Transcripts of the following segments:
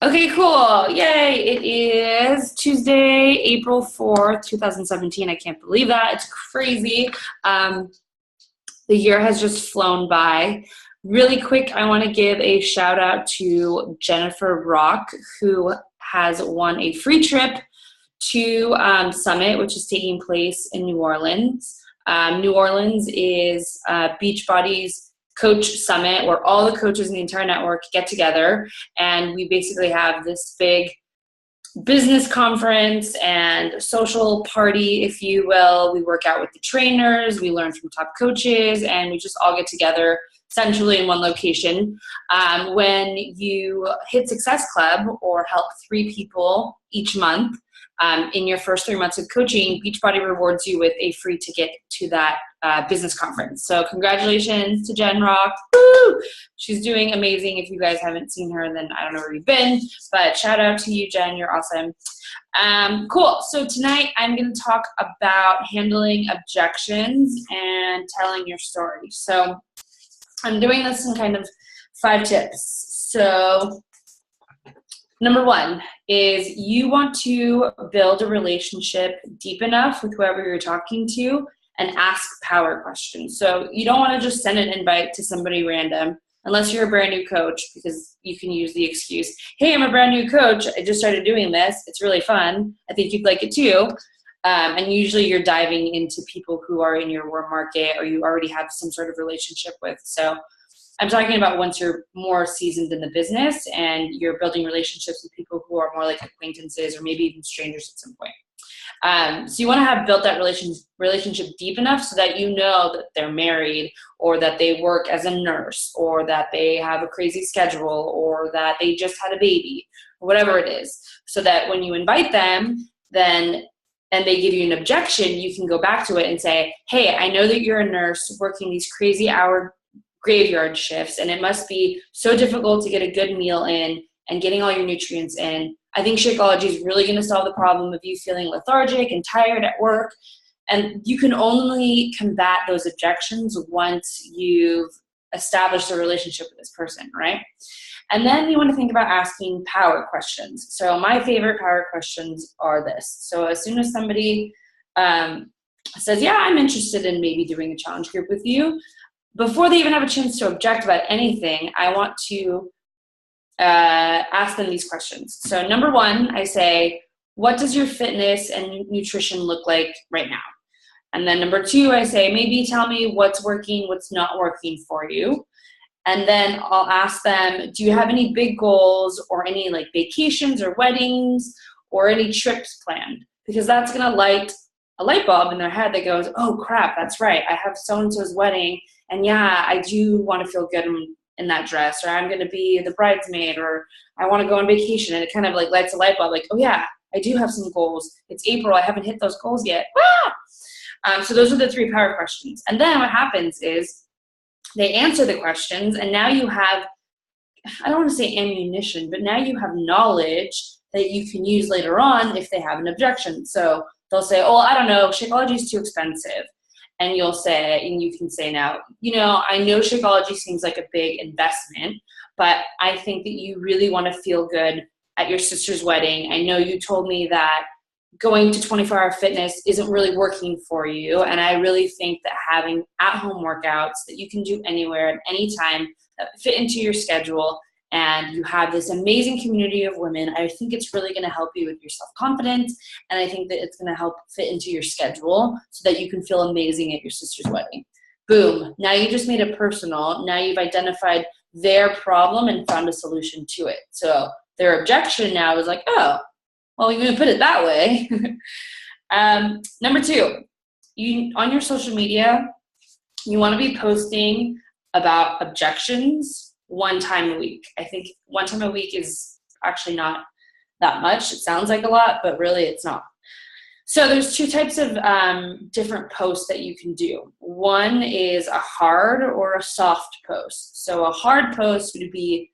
Okay, cool. Yay. It is Tuesday, April 4th, 2017. I can't believe that. It's crazy. Um, the year has just flown by. Really quick, I want to give a shout out to Jennifer Rock, who has won a free trip to Summit, which is taking place in New Orleans. New Orleans is Beachbody's coach summit where all the coaches in the entire network get together, and we basically have this big business conference and social party, if you will. We work out with the trainers, we learn from top coaches, and we just all get together centrally in one location. When you hit Success Club or help 3 people each month, in your first 3 months of coaching, Beachbody rewards you with a free ticket to that business conference. So congratulations to Jen Rock. Woo! She's doing amazing. If you guys haven't seen her, then I don't know where you've been, but shout out to you, Jen. You're awesome. Cool. So tonight I'm going to talk about handling objections and telling your story. So I'm doing this in kind of 5 tips. So number 1 is you want to build a relationship deep enough with whoever you're talking to and ask power questions. So you don't want to just send an invite to somebody random unless you're a brand new coach, because you can use the excuse, hey, I'm a brand new coach. I just started doing this. It's really fun. I think you'd like it too. And usually you're diving into people who are in your warm market or you already have some sort of relationship with. So I'm talking about once you're more seasoned in the business and you're building relationships with people who are more like acquaintances or maybe even strangers at some point. So you want to have built that relationship deep enough so that you know that they're married or that they work as a nurse or that they have a crazy schedule or that they just had a baby or whatever it is, so that when you invite them then and they give you an objection, you can go back to it and say, hey, I know that you're a nurse working these crazy hour graveyard shifts, and it must be so difficult to get a good meal in and getting all your nutrients in. I think Shakeology is really going to solve the problem of you feeling lethargic and tired at work. And you can only combat those objections once you've established a relationship with this person, right? And then you want to think about asking power questions. So my favorite power questions are this. So as soon as somebody says, yeah, I'm interested in maybe doing a challenge group with you, before they even have a chance to object about anything, I want to ask them these questions. So number 1, I say, what does your fitness and nutrition look like right now? And then number 2, I say, maybe tell me what's working, what's not working for you. And then I'll ask them, do you have any big goals or any like vacations or weddings or any trips planned? Because that's going to light a light bulb in their head that goes, oh crap, that's right, I have so-and-so's wedding, and yeah, I do want to feel good in that dress, or I'm going to be the bridesmaid, or I want to go on vacation, and it kind of like lights a light bulb, like, oh yeah, I do have some goals. It's April, I haven't hit those goals yet. So those are the 3 power questions. And then what happens is they answer the questions, and now you have, I don't want to say ammunition, but now you have knowledge that you can use later on if they have an objection. So they'll say, oh, I don't know, Shakeology is too expensive. And you'll say, and you can say now, you know, I know Shakeology seems like a big investment, but I think that you really want to feel good at your sister's wedding. I know you told me that going to 24-hour fitness isn't really working for you. And I really think that having at-home workouts that you can do anywhere at any time that fit into your schedule, and you have this amazing community of women, I think it's really going to help you with your self-confidence, and I think that it's going to help fit into your schedule so that you can feel amazing at your sister's wedding. Boom. Now you just made it personal. Now you've identified their problem and found a solution to it. So their objection now is like, oh, well, you're going to put it that way. Number 2, on your social media, you want to be posting about objections 1 time a week. I think 1 time a week is actually not that much. It sounds like a lot, but really it's not. So there's 2 types of different posts that you can do. One is a hard or a soft post. So a hard post would be,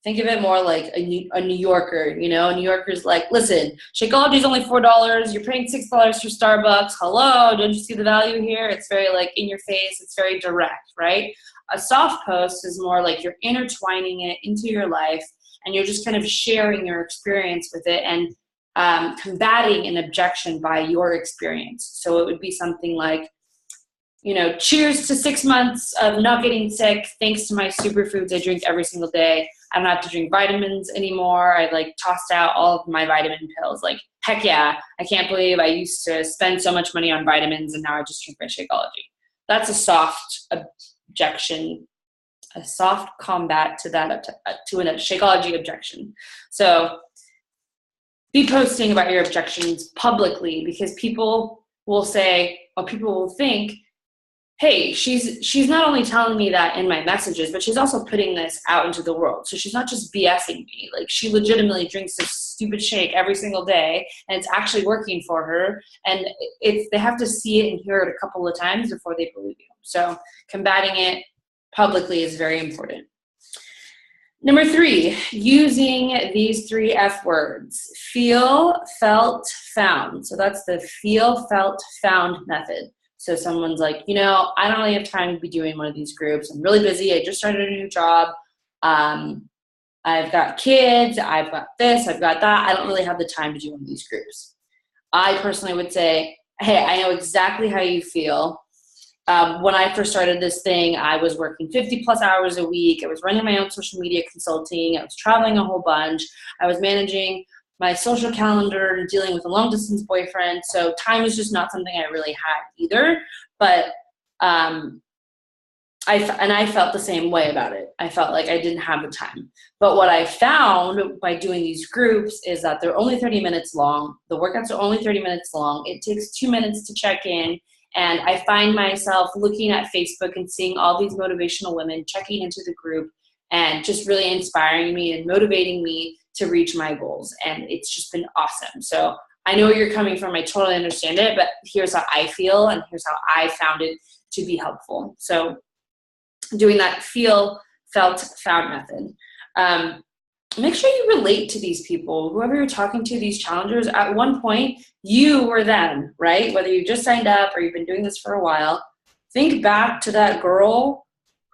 think of it more like a New Yorker. You know, a New Yorker's like, listen, Shakeology is only $4. You're paying $6 for Starbucks. Hello, don't you see the value here? It's very like in your face. It's very direct, right? A soft post is more like you're intertwining it into your life and you're just kind of sharing your experience with it and combating an objection by your experience. So it would be something like, you know, cheers to 6 months of not getting sick thanks to my superfoods I drink every single day. I don't have to drink vitamins anymore. I like tossed out all of my vitamin pills. Like, heck yeah, I can't believe I used to spend so much money on vitamins and now I just drink my Shakeology. That's a soft objection, a soft combat to that, to a Shakeology objection. So be posting about your objections publicly, because people will say, or people will think, hey, she's not only telling me that in my messages, but she's also putting this out into the world. So she's not just BSing me. Like, she legitimately drinks this stupid shake every single day, and it's actually working for her. And they have to see it and hear it a couple of times before they believe you. So combating it publicly is very important. Number 3, using these 3 F words: feel, felt, found. So that's the feel, felt, found method. So someone's like, you know, I don't really have time to be doing one of these groups. I'm really busy. I just started a new job. I've got kids. I've got this. I've got that. I don't really have the time to do one of these groups. I personally would say, hey, I know exactly how you feel. When I first started this thing, I was working 50 plus hours a week. I was running my own social media consulting. I was traveling a whole bunch. I was managing my social calendar and dealing with a long distance boyfriend. So time is just not something I really had either. But I felt the same way about it. I felt like I didn't have the time. But what I found by doing these groups is that they're only 30 minutes long. The workouts are only 30 minutes long. It takes 2 minutes to check in. And I find myself looking at Facebook and seeing all these motivational women checking into the group and just really inspiring me and motivating me to reach my goals. And it's just been awesome. So I know where you're coming from. I totally understand it, but here's how I feel and here's how I found it to be helpful. So doing that feel, felt, found method. Make sure you relate to these people, whoever you're talking to, these challengers. At one point, you were them, right? Whether you just signed up or you've been doing this for a while, think back to that girl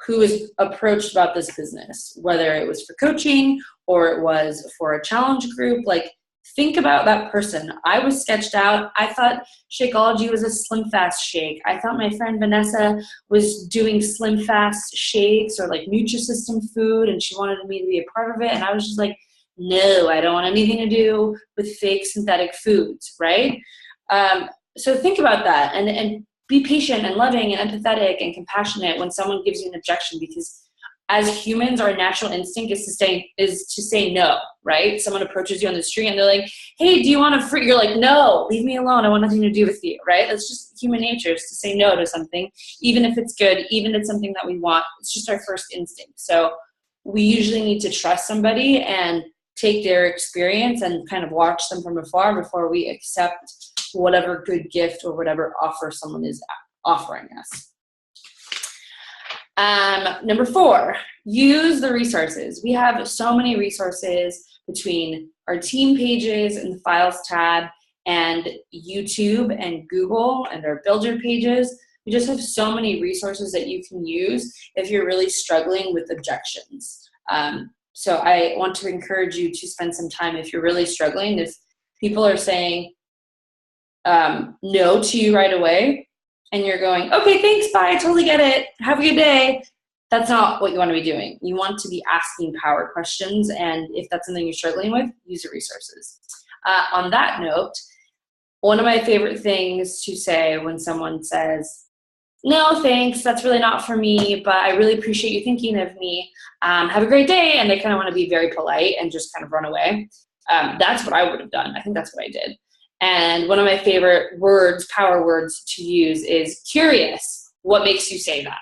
who was approached about this business, whether it was for coaching or it was for a challenge group. Like, think about that person. I was sketched out. I thought Shakeology was a slim fast shake. I thought my friend Vanessa was doing slim fast shakes or like Nutrisystem food, and she wanted me to be a part of it. And I was just like, no, I don't want anything to do with fake synthetic foods, right? So think about that and be patient and loving and empathetic and compassionate when someone gives you an objection, because as humans, our natural instinct is to say no, right? Someone approaches you on the street and they're like, hey, do you want a fruit? You're like, no, leave me alone. I want nothing to do with you, right? That's just human nature, is to say no to something, even if it's good, even if it's something that we want. It's just our first instinct. So we usually need to trust somebody and take their experience and kind of watch them from afar before we accept whatever good gift or whatever offer someone is offering us. Number 4, use the resources. We have so many resources between our team pages and the files tab and YouTube and Google and our builder pages. We just have so many resources that you can use if you're really struggling with objections. So I want to encourage you to spend some time if you're really struggling. If people are saying no to you right away, and you're going, okay, thanks, bye, I totally get it, have a good day. That's not what you want to be doing. You want to be asking power questions, and if that's something you're struggling with, use your resources. On that note, one of my favorite things to say when someone says, no, thanks, that's really not for me, but I really appreciate you thinking of me. Have a great day, and they kind of want to be very polite and just kind of run away. That's what I would have done. I think that's what I did. And one of my favorite words, power words to use is curious. What makes you say that?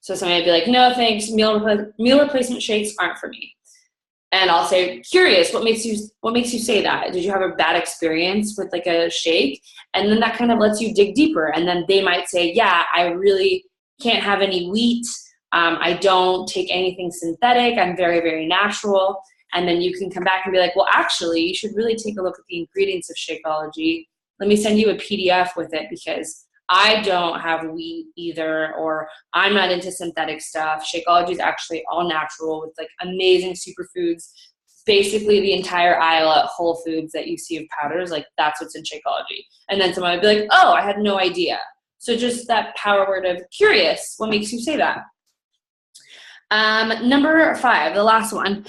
So somebody would be like, no, thanks, meal replacement shakes aren't for me. And I'll say, curious, what makes you say that? Did you have a bad experience with like a shake? And then that kind of lets you dig deeper. And then they might say, yeah, I really can't have any wheat. I don't take anything synthetic. I'm very, very natural. And then you can come back and be like, well, actually, you should really take a look at the ingredients of Shakeology. Let me send you a PDF with it, because I don't have wheat either, or I'm not into synthetic stuff. Shakeology is actually all natural with like amazing superfoods, basically the entire aisle at Whole Foods that you see of powders, like that's what's in Shakeology. And then someone would be like, oh, I had no idea. So just that power word of curious. What makes you say that? Number 5, the last one,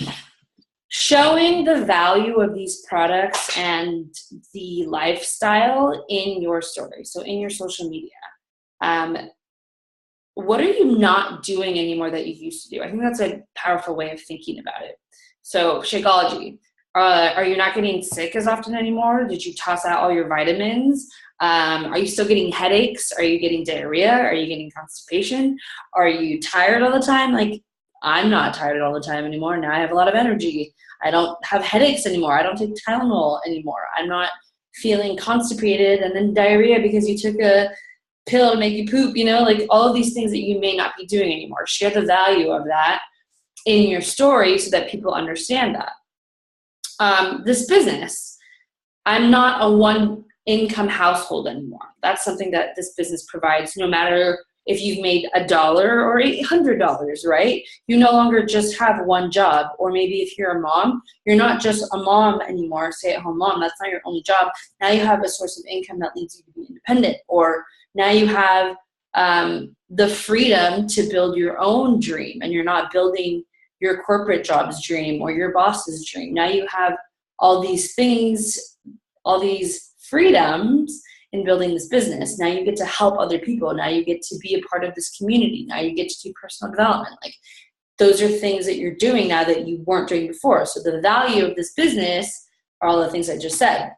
showing the value of these products and the lifestyle in your story. So in your social media, what are you not doing anymore that you used to do? I think that's a powerful way of thinking about it. So Shakeology, are you not getting sick as often anymore? Did you toss out all your vitamins? Are you still getting headaches? Are you getting diarrhea? Are you getting constipation? Are you tired all the time? Like, I'm not tired all the time anymore. Now I have a lot of energy. I don't have headaches anymore. I don't take Tylenol anymore. I'm not feeling constipated and then diarrhea because you took a pill to make you poop, you know, like all of these things that you may not be doing anymore. Share the value of that in your story so that people understand that. This business, I'm not a one income household anymore. That's something that this business provides, no matter if you've made $1 or $800, right? You no longer just have one job. Or maybe if you're a mom, you're not just a mom anymore, stay-at-home mom. That's not your only job. Now you have a source of income that leads you to be independent. Or now you have the freedom to build your own dream, and you're not building your corporate job's dream or your boss's dream. Now you have all these things, all these freedoms in building this business. Now you get to help other people. Now you get to be a part of this community. Now you get to do personal development. Like, those are things that you're doing now that you weren't doing before. So the value of this business are all the things I just said.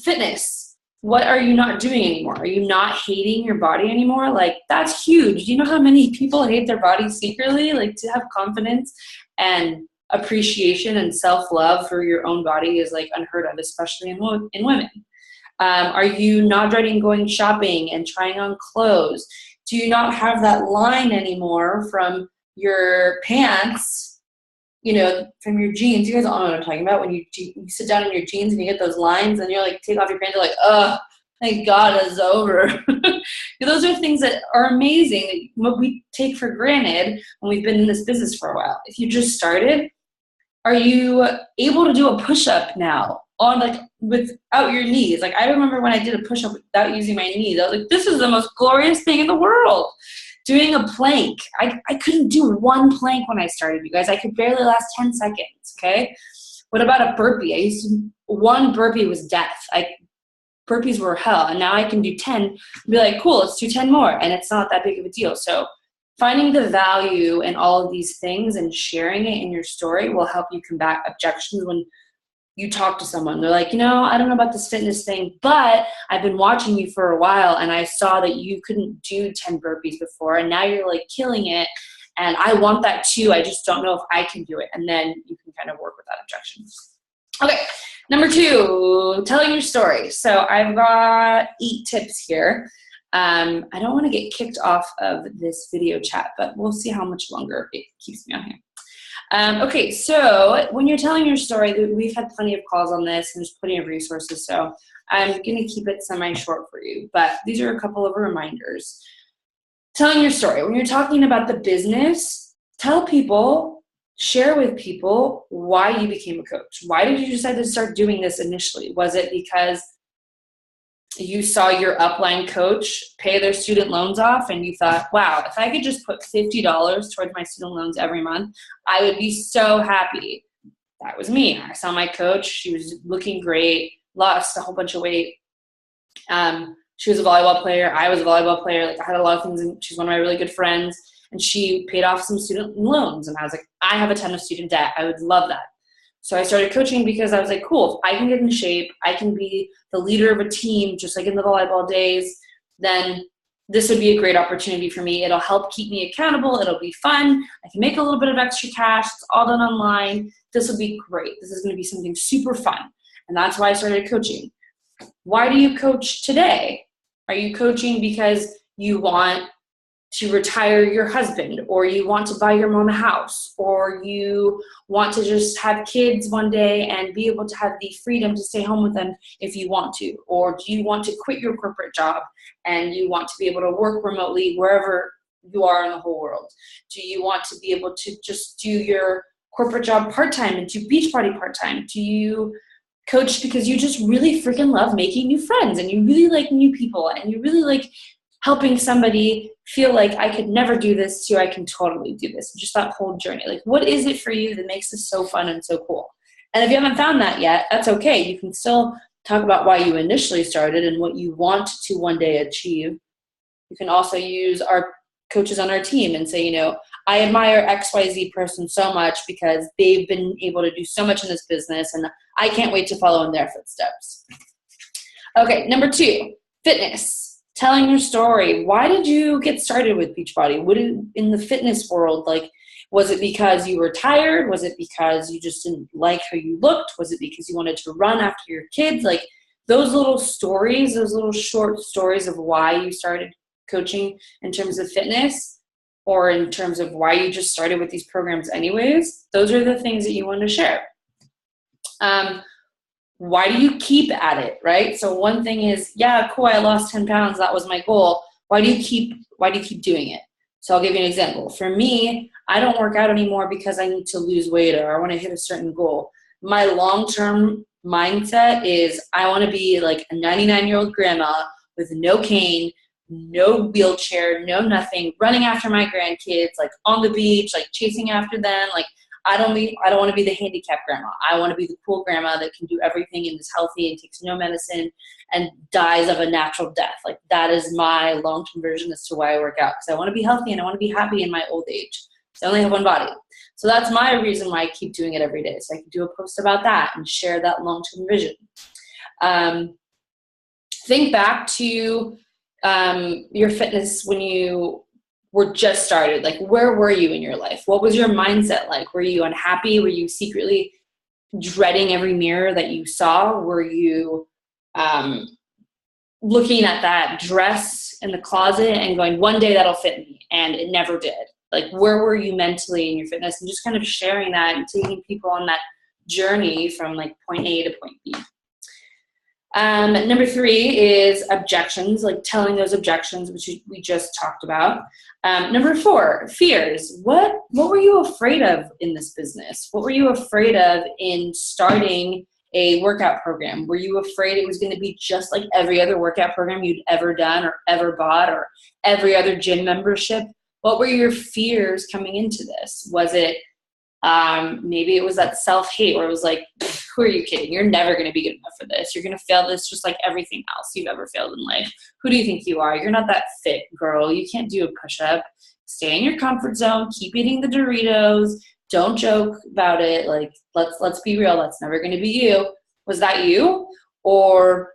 Fitness. What are you not doing anymore? Are you not hating your body anymore? Like, that's huge. Do you know how many people hate their bodies secretly? Like, to have confidence and appreciation and self-love for your own body is like unheard of, especially in women. Are you not dreading going shopping and trying on clothes? Do you not have that line anymore from your pants, you know, from your jeans? You guys all know what I'm talking about. When you sit down in your jeans and you get those lines and you're like, take off your pants, you're like, oh, thank God it's over. Those are things that are amazing, what we take for granted when we've been in this business for a while. If you just started, are you able to do a push-up now on, like, without your knees? Like, I remember when I did a push-up without using my knees, I was like, this is the most glorious thing in the world. Doing a plank. I couldn't do one plank when I started, you guys. I could barely last 10 seconds, okay? What about a burpee? One burpee was death. Burpees were hell, and now I can do 10 and be like, cool, let's do 10 more, and it's not that big of a deal. So finding the value in all of these things and sharing it in your story will help you combat objections when you talk to someone. They're like, you know, I don't know about this fitness thing, but I've been watching you for a while and I saw that you couldn't do 10 burpees before, and now you're like killing it, and I want that too. I just don't know if I can do it. And then you can kind of work with that objection. Okay, number 2, telling your story. So I've got 8 tips here. I don't want to get kicked off of this video chat, but we'll see how much longer it keeps me on here. Okay, so when you're telling your story, we've had plenty of calls on this and there's plenty of resources, so I'm going to keep it semi-short for you, but these are a couple of reminders. Telling your story. When you're talking about the business, tell people, share with people why you became a coach. Why did you decide to start doing this initially? Was it because you saw your upline coach pay their student loans off and you thought, wow, if I could just put $50 towards my student loans every month, I would be so happy? That was me. I saw my coach. She was looking great, lost a whole bunch of weight. She was a volleyball player. I was a volleyball player. Like, I had a lot of things, and she's one of my really good friends, and she paid off some student loans. And I was like, I have a ton of student debt. I would love that. So I started coaching because I was like, cool, if I can get in shape, I can be the leader of a team, just like in the volleyball days, then this would be a great opportunity for me. It'll help keep me accountable. It'll be fun. I can make a little bit of extra cash. It's all done online. This will be great. This is going to be something super fun. And that's why I started coaching. Why do you coach today? Are you coaching because you want to retire your husband, or you want to buy your mom a house, or you want to just have kids one day and be able to have the freedom to stay home with them if you want to? Or do you want to quit your corporate job and you want to be able to work remotely wherever you are in the whole world? Do you want to be able to just do your corporate job part-time and do Beachbody part-time? Do you coach because you just really freaking love making new friends and you really like new people and you really like helping somebody feel like I could never do this to I can totally do this? Just that whole journey. Like, what is it for you that makes this so fun and so cool? And if you haven't found that yet, that's okay. You can still talk about why you initially started and what you want to one day achieve. You can also use our coaches on our team and say, you know, I admire XYZ person so much because they've been able to do so much in this business and I can't wait to follow in their footsteps. Okay, number 2, fitness. Telling your story. Why did you get started with Beachbody? What in the fitness world, like, was it because you were tired? Was it because you just didn't like how you looked? Was it because you wanted to run after your kids? Like, those little stories, those little short stories of why you started coaching in terms of fitness or in terms of why you just started with these programs anyways, those are the things that you want to share. Why do you keep at it, right? So one thing is, yeah, cool, I lost 10 pounds. That was my goal. Why do you keep doing it? So I'll give you an example. For me, I don't work out anymore because I need to lose weight or I want to hit a certain goal. My long-term mindset is I want to be like a 99-year-old grandma with no cane, no wheelchair, no nothing, running after my grandkids, like on the beach, like chasing after them. Like, I don't want to be the handicapped grandma. I want to be the cool grandma that can do everything and is healthy and takes no medicine and dies of a natural death. Like, that is my long-term version as to why I work out, because I want to be healthy and I want to be happy in my old age. So I only have one body. So that's my reason why I keep doing it every day. So I can do a post about that and share that long-term vision. Think back to your fitness when you were just started. Like, where were you in your life? What was your mindset like? Were you unhappy? Were you secretly dreading every mirror that you saw? Were you looking at that dress in the closet and going, one day that'll fit me, and it never did? Like, where were you mentally in your fitness? And just kind of sharing that and taking people on that journey from like point A to point B. Number 3 is objections, like telling those objections, which we just talked about. Number 4, fears. What were you afraid of in this business? What were you afraid of in starting a workout program? Were you afraid it was going to be just like every other workout program you'd ever done or ever bought or every other gym membership? What were your fears coming into this? Was it maybe it was that self-hate where it was like, who are you kidding? You're never going to be good enough for this. You're going to fail this just like everything else you've ever failed in life. Who do you think you are? You're not that fit, girl. You can't do a push-up. Stay in your comfort zone. Keep eating the Doritos. Don't joke about it. Like, let's be real. That's never going to be you. Was that you? Or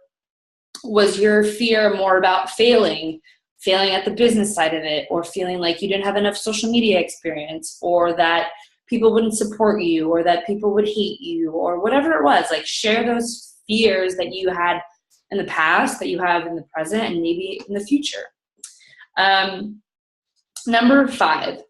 was your fear more about failing at the business side of it, or feeling like you didn't have enough social media experience, or that people wouldn't support you, or that people would hate you, or whatever it was? Like, share those fears that you had in the past, that you have in the present, and maybe in the future. Number 5,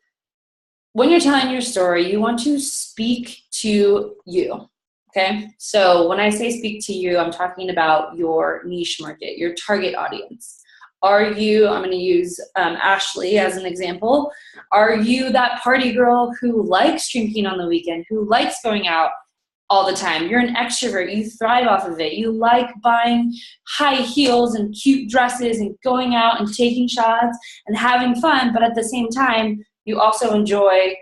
when you're telling your story, you want to speak to you. Okay? So when I say speak to you, I'm talking about your niche market, your target audience. Are you, I'm going to use Ashley as an example. Are you that party girl who likes drinking on the weekend, who likes going out all the time? You're an extrovert. You thrive off of it. You like buying high heels and cute dresses and going out and taking shots and having fun, but at the same time, you also enjoy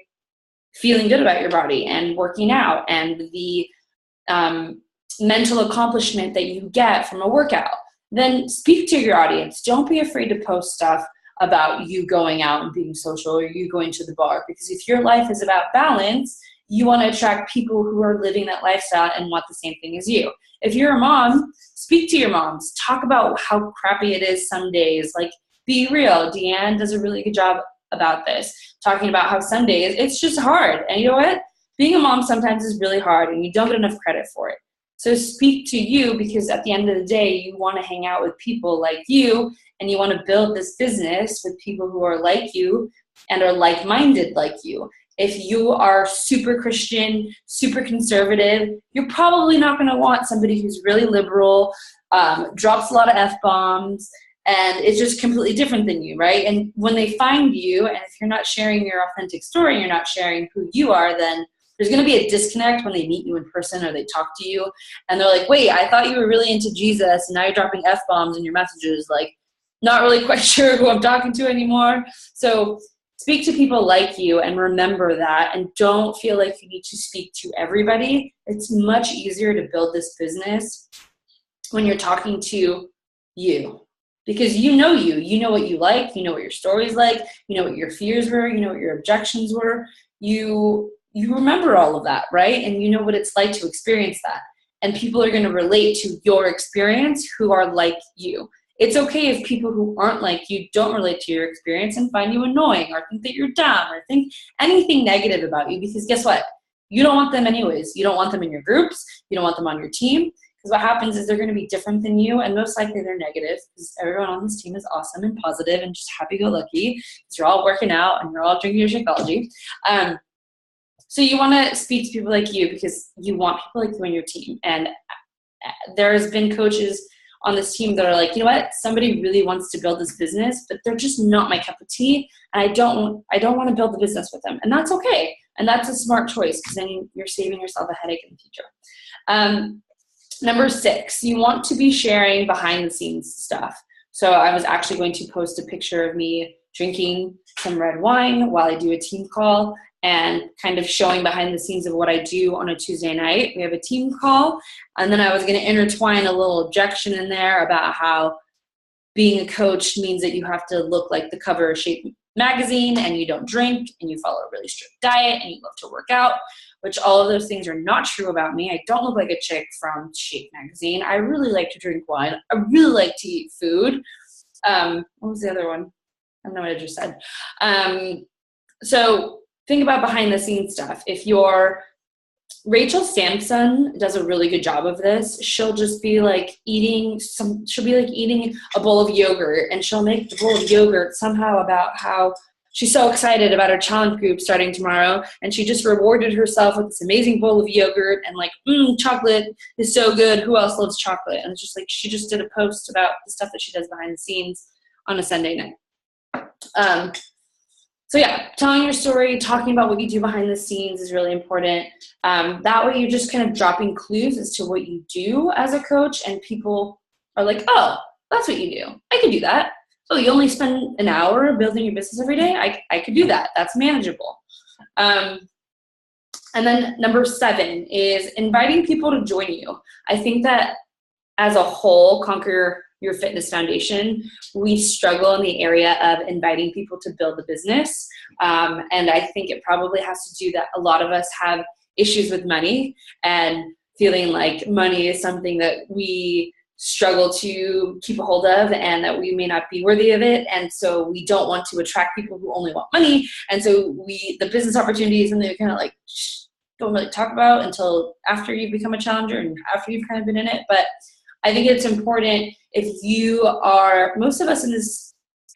feeling good about your body and working out and the mental accomplishment that you get from a workout. Then speak to your audience. Don't be afraid to post stuff about you going out and being social, or you going to the bar, because if your life is about balance, you want to attract people who are living that lifestyle and want the same thing as you. If you're a mom, speak to your moms. Talk about how crappy it is some days. Like, be real. Deanne does a really good job about this, talking about how some days it's just hard. And you know what? Being a mom sometimes is really hard and you don't get enough credit for it. So speak to you, because at the end of the day, you want to hang out with people like you, and you want to build this business with people who are like you and are like-minded like you. If you are super Christian, super conservative, you're probably not going to want somebody who's really liberal, drops a lot of F-bombs, and it's just completely different than you, right? And when they find you, and if you're not sharing your authentic story, you're not sharing who you are, then there's going to be a disconnect when they meet you in person or they talk to you and they're like, wait, I thought you were really into Jesus and now you're dropping F-bombs in your messages. Like, not really quite sure who I'm talking to anymore. So speak to people like you and remember that, and don't feel like you need to speak to everybody. It's much easier to build this business when you're talking to you, because you know what you like, you know what your story's like, you know what your fears were, you know what your objections were. You remember all of that, right? And you know what it's like to experience that. And people are going to relate to your experience who are like you. It's okay if people who aren't like you don't relate to your experience and find you annoying or think that you're dumb or think anything negative about you, because guess what? You don't want them anyways. You don't want them in your groups. You don't want them on your team, because what happens is they're going to be different than you, and most likely they're negative, because everyone on this team is awesome and positive and just happy-go-lucky because you're all working out and you're all drinking your Shakeology. So you want to speak to people like you because you want people like you on your team. And there's been coaches on this team that are like, you know what, somebody really wants to build this business, but they're just not my cup of tea, and I don't want to build the business with them. And that's okay. And that's a smart choice, because then you're saving yourself a headache in the future. Number 6, you want to be sharing behind the scenes stuff. So I was actually going to post a picture of me drinking some red wine while I do a team call, and kind of showing behind the scenes of what I do on a Tuesday night. We have a team call, and then I was going to intertwine a little objection in there about how being a coach means that you have to look like the cover of Shape magazine, and you don't drink, and you follow a really strict diet, and you love to work out, which all of those things are not true about me. I don't look like a chick from Shape magazine. I really like to drink wine. I really like to eat food. What was the other one? I don't know what I just said. So think about behind the scenes stuff. If Rachel Sampson does a really good job of this. She'll just be like eating a bowl of yogurt, and she'll make the bowl of yogurt somehow about how she's so excited about her challenge group starting tomorrow, and she just rewarded herself with this amazing bowl of yogurt, and like, chocolate is so good. Who else loves chocolate? And it's just like, she just did a post about the stuff that she does behind the scenes on a Sunday night. So yeah, telling your story, talking about what you do behind the scenes is really important. That way you're just kind of dropping clues as to what you do as a coach, and people are like, oh, that's what you do. I could do that. Oh, you only spend an hour building your business every day? I could do that. That's manageable. And then number 7 is inviting people to join you. I think that as a whole, Conquer Your Fitness Foundation, we struggle in the area of inviting people to build the business. And I think it probably has to do that a lot of us have issues with money, and feeling like money is something that we struggle to keep a hold of, and that we may not be worthy of it. And so we don't want to attract people who only want money. And so the business opportunity is something we kind of like don't really talk about until after you've become a challenger and after you've kind of been in it. But I think it's important, if you are, most of us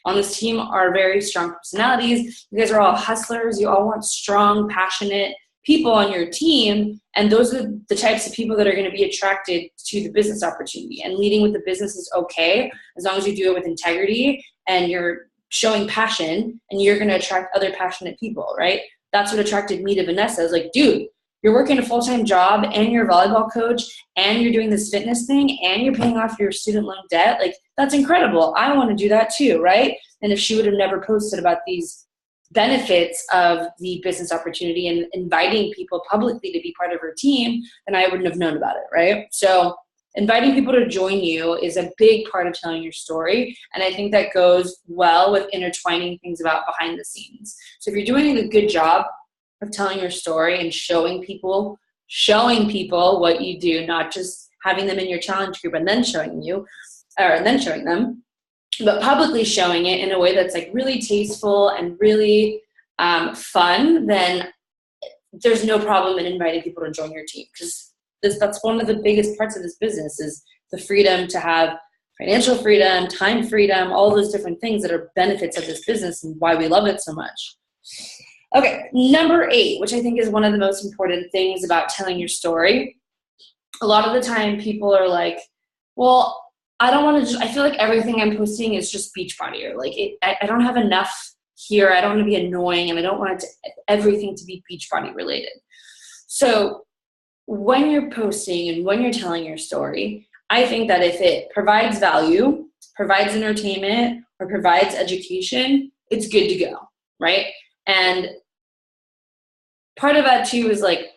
on this team are very strong personalities. You guys are all hustlers. You all want strong, passionate people on your team. And those are the types of people that are going to be attracted to the business opportunity. And leading with the business is okay, as long as you do it with integrity and you're showing passion, and you're going to attract other passionate people, right? That's what attracted me to Vanessa. I was like, dude, you're working a full-time job, and you're a volleyball coach, and you're doing this fitness thing, and you're paying off your student loan debt. Like, that's incredible. I want to do that too, right? And if she would have never posted about these benefits of the business opportunity and inviting people publicly to be part of her team, then I wouldn't have known about it, right? So inviting people to join you is a big part of telling your story. And I think that goes well with intertwining things about behind the scenes. So if you're doing a good job of telling your story and showing people what you do, not just having them in your challenge group and then showing them, but publicly showing it in a way that's like really tasteful and really fun, then there's no problem in inviting people to join your team, because that's one of the biggest parts of this business, is the freedom to have financial freedom, time freedom, all those different things that are benefits of this business and why we love it so much. Okay, number 8, which I think is one of the most important things about telling your story. A lot of the time people are like, well, I don't want to I feel like everything I'm posting is just Beachbody, or like I don't have enough here. I don't want to be annoying, and I don't want everything to be Beachbody related. So when you're posting and when you're telling your story, I think that if it provides value, provides entertainment, or provides education, it's good to go, right? And part of that too is like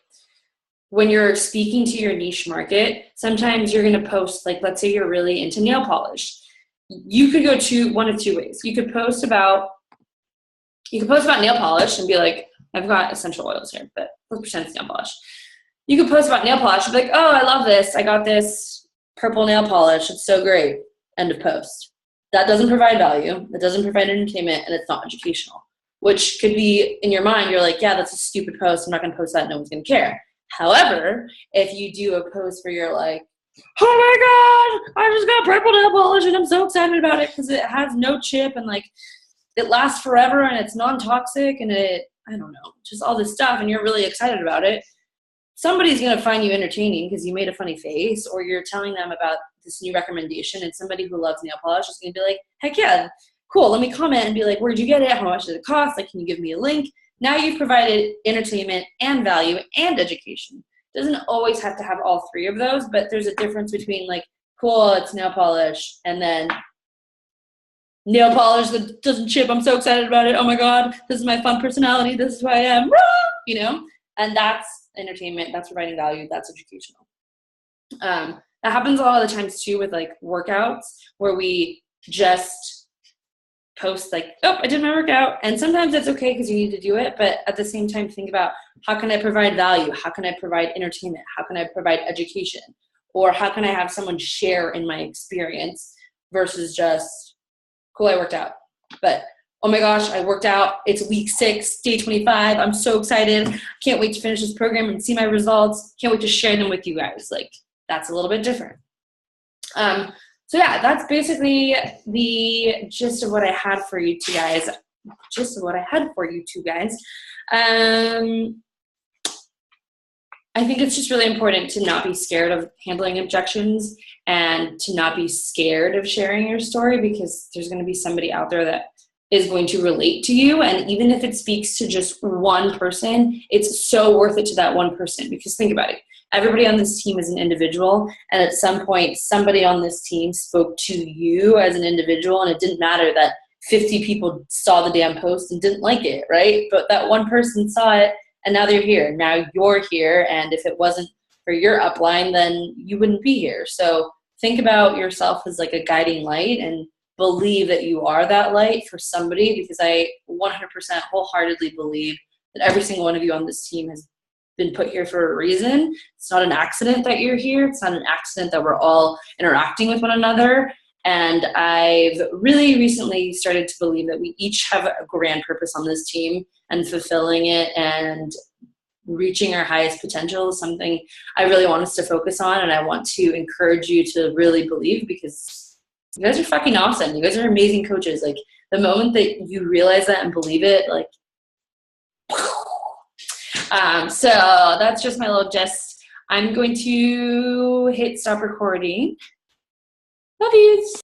when you're speaking to your niche market, sometimes you're going to post, like, let's say you're really into nail polish. You could go to one of two ways. You could post about nail polish and be like, I've got essential oils here, but let's pretend it's nail polish. You could post about nail polish and be like, oh, I love this. I got this purple nail polish. It's so great. End of post. That doesn't provide value. That doesn't provide entertainment, and it's not educational, which could be in your mind. You're like, yeah, that's a stupid post. I'm not going to post that. No one's going to care. However, if you do a post where you're like, oh my God, I just got purple nail polish and I'm so excited about it because it has no chip and like it lasts forever and it's non-toxic and I don't know, just all this stuff, and you're really excited about it, somebody's going to find you entertaining because you made a funny face, or you're telling them about this new recommendation, and somebody who loves nail polish is going to be like, heck yeah, cool, let me comment and be like, where'd you get it? How much did it cost? Like, can you give me a link? Now you've provided entertainment and value and education. It doesn't always have to have all three of those, but there's a difference between like, cool, it's nail polish, and then nail polish that doesn't chip. I'm so excited about it. Oh my God, this is my fun personality. This is who I am. You know, and that's entertainment. That's providing value. That's educational. That happens a lot of the times too with like workouts where we just post like, oh, I did my workout. And sometimes it's okay because you need to do it. But at the same time, think about how can I provide value? How can I provide entertainment? How can I provide education? Or how can I have someone share in my experience versus just, cool, I worked out. But oh my gosh, I worked out. It's week 6, day 25. I'm so excited. Can't wait to finish this program and see my results. Can't wait to share them with you guys. Like, that's a little bit different. So yeah, that's basically the gist of what I had for you two guys. I think it's just really important to not be scared of handling objections and to not be scared of sharing your story, because there's going to be somebody out there that is going to relate to you. And even if it speaks to just one person, it's so worth it to that one person, because think about it. Everybody on this team is an individual, and at some point, somebody on this team spoke to you as an individual, and it didn't matter that 50 people saw the damn post and didn't like it, right? But that one person saw it, and now they're here. Now you're here, and if it wasn't for your upline, then you wouldn't be here. So think about yourself as like a guiding light, and believe that you are that light for somebody, because I 100% wholeheartedly believe that every single one of you on this team has been put here for a reason. It's not an accident that you're here. It's not an accident that we're all interacting with one another. And I've really recently started to believe that we each have a grand purpose on this team, and fulfilling it and reaching our highest potential is something I really want us to focus on. And I want to encourage you to really believe, because you guys are fucking awesome. You guys are amazing coaches. Like, the moment that you realize that and believe it, like, so that's just my little gist. I'm going to hit stop recording. Love yous.